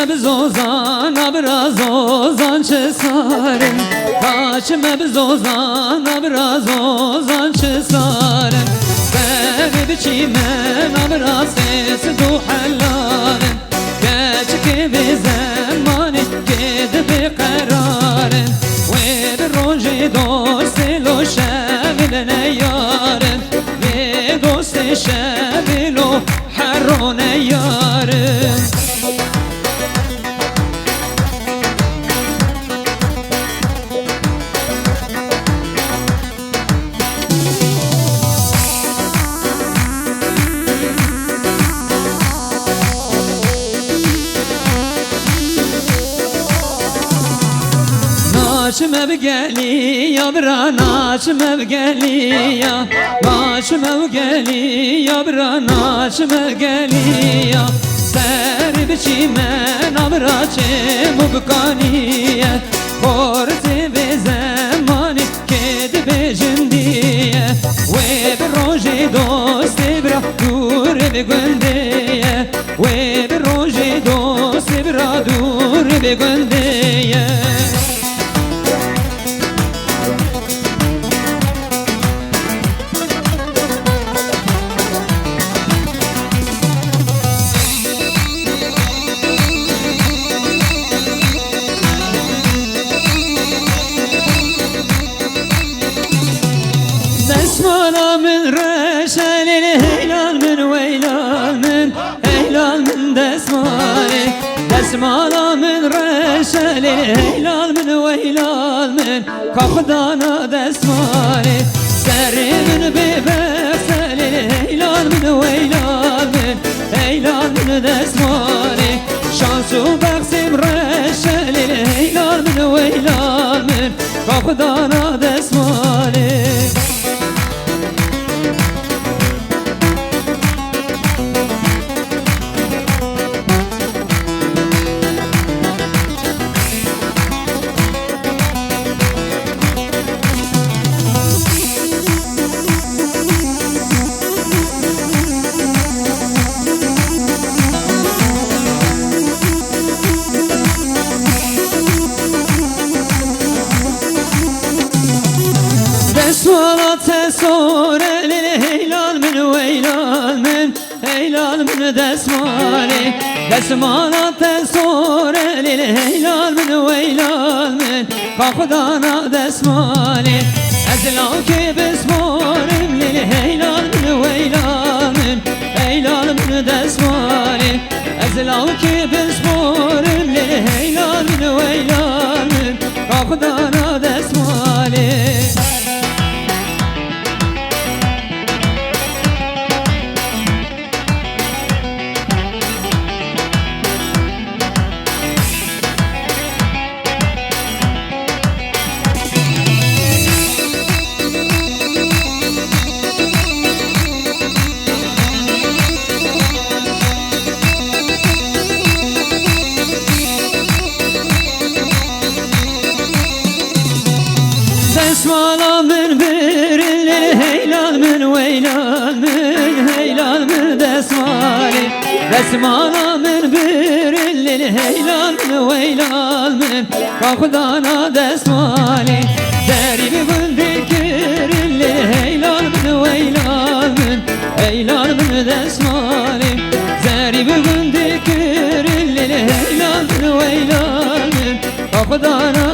بزوزان ابراز اوزان چه سارم کاشم بزوزان ابراز اوزان چه سارم بری بچی من ابراز سیس دو حلالم گچ که به زمانی که ده بقرارم و به روژی دوست لو شبیل نیارم یه دوست شبیلو حرون نیارم ناچم بگلی یا برا ناچم بگلی یا ناچم بگلی یا برا ناچم بگلی یا سر بچی من برا چه مبکانیه خورتی به زمانی که دی به جندیه و به روژی دوستی برا دور بگندیه و به روژی دوستی برا دور بگندیه دسمالا من رشل الهلال من ويلال من هلال من دسمالي دسمالا من رشل الهلال من ويلال من كخدانا دسمالي سري من ببخسل الهلال من ويلال من هلال من دسمالي شانسو بخسم رشل الهلال من ويلال من كخدانا دسمالي صلاة سورة للهلال من ويلال من هلال من دسمالي دسمالة سورة للهلال من ويلال من كخدانا دسمالي أزلاك بسمارم للهلال من ويلال من هلال من دسمالي أزلاك بسمارم للهلال من ويلال من كخدانا دسمالي دسمالا من برل هيلال من ويلال من هيلال من دسمالي دسمالا من برل هيلال من ويلال من كخدانا دسمالي داري بذكر هيلال من ويلال من هيلال من دسمالي داري بذكر هيلال من ويلال من كخدانا